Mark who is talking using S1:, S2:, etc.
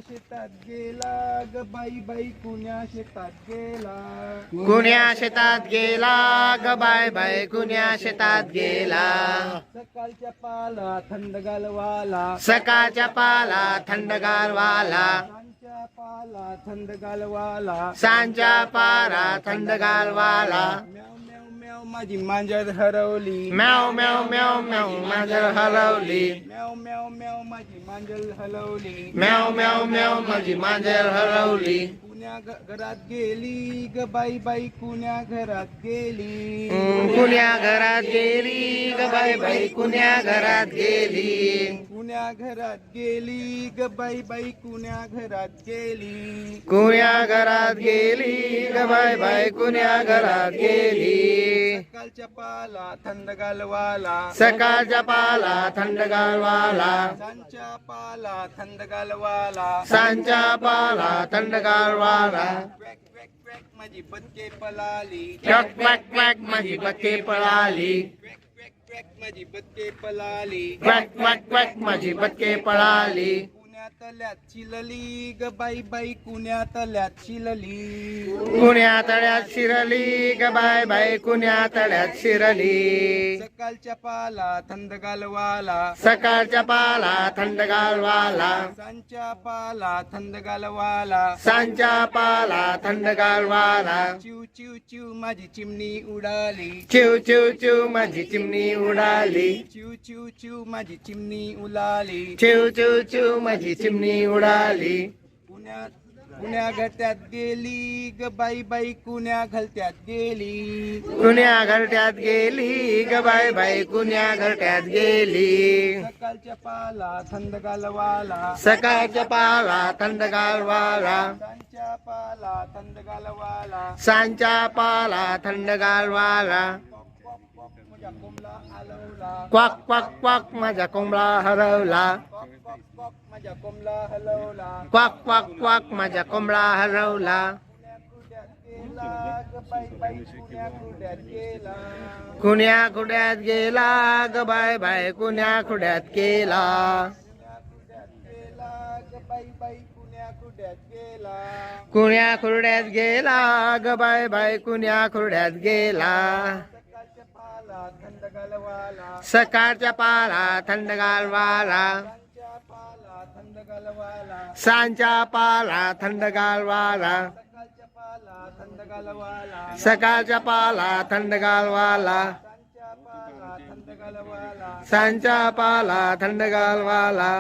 S1: शेतात गेला ग बाई बाई कुण्या शेतात गेला.
S2: कुण्या शेतात गेला ग बाय बाय कुण्या शेतात गेला.
S1: सकाळच्या पाला थंडगार वाला.
S2: सकाळच्या पाला थंडगार वाला.
S1: सांच्या पाला थंडगार वाला.
S2: सांच्या पारा थंडगार वाला.
S1: म्याव म्याव म्याव माझी मांजर हरवली.
S2: म्याव म्याव म्याव म्याव मांजर हरवली.
S1: म्याव म्याव म्याव माझी मांजर हरवली.
S2: म्याव म्याव म्याव माझी मांजर हरवली.
S1: कुण्या घरात गेली ग बाई बाई कुण्या घरात गेली.
S2: कुण्या घरात गेली ग बाई बाई कुण्या घरात गेली.
S1: कुण्या घरात गेली ग बाई बाई कुण्या घरात गेली.
S2: कुण्या घरात गेली ग बाय बाय कुण्या घरात गेली.
S1: सकाळच्या पाला थंडगार वाला.
S2: सकाळच्या पाला थंडगार वाला.
S1: सांच्या पाला थंडगार वाला.
S2: सांच्या पाला थंडगार वाला.
S1: क्वॅक क्वॅक क्वॅक माझी बदके पळाली.
S2: क्वॅक क्वॅक क्वॅक माझी बत्ती पळाली.
S1: क्वॅक क्वॅक क्वॅक माझी बदके पळाली.
S2: क्वॅक क्वॅक क्वॅक माझी बत्ती पळाली.
S1: कुण्या तल्यात शिलली ग बाई बाई कुण्या तल्यात शिलली.
S2: कुण्या तळ्यात शिरली ग बाय बाय कुण्या तळ्यात शिरली.
S1: सकाळच्या पाला थंडगार वाला.
S2: सकाळच्या पाला थंडगार वाला.
S1: सांच्या पाला थंडगार वाला.
S2: सांच्या पाला थंडगार वाला.
S1: चिव चिव चिव माझी चिमणी उडाली.
S2: चिव चिव चिव माझी चिमणी उडाली.
S1: चिव चिव चिव माझी चिमणी उडाली.
S2: चिव चिव चिव माझी चिमणी उडाली.
S1: पुण्या पुण्या घरट्यात गेली ग बाई बाई कुण्या घरट्यात गेली.
S2: कुण्या घरट्यात गेली ग बाय बाय कुण्या घरट्यात गेली.
S1: सकाळच्या पाला थंडगार वाला.
S2: सकाळच्या पाला थंडगार वाला.
S1: सांच्या पाला थंडगार वाला.
S2: सांच्या पाला थंडगार वाला.
S1: माझ्या कोंबला हलवला.
S2: क्वाक क्वाक क्वाक माझा कोंबडा हरवला.
S1: माझ्या कोंबला हलवला.
S2: क्वाक क्वाक क्वाक माझा कोंबडा हरवला.
S1: गेला ग बाई बाई कुण्या कुड्यात गेला.
S2: कुण्या खुड्यात गेला ग बाय बाय कुण्या खुड्यात गेला.
S1: गेला ग बाई बाई कुण्या कुड्यात गेला.
S2: कुण्या खुर्ड्यात गेला ग बाय बाय कुण्या खुर्ड्यात गेला.
S1: सकाळच्या पाला थंडगार वाला.
S2: सकाळच्या पाला थंडगार वाला.
S1: सांच्या पाला थंडगार वाला.
S2: सांच्या पाला थंडगार वाला.
S1: सकाळच्या पाला थंडगार वाला.
S2: सकाळच्या पाला थंडगार वाला.
S1: सांच्या पाला थंडगार वाला.
S2: सांच्या पाला थंडगार वाला.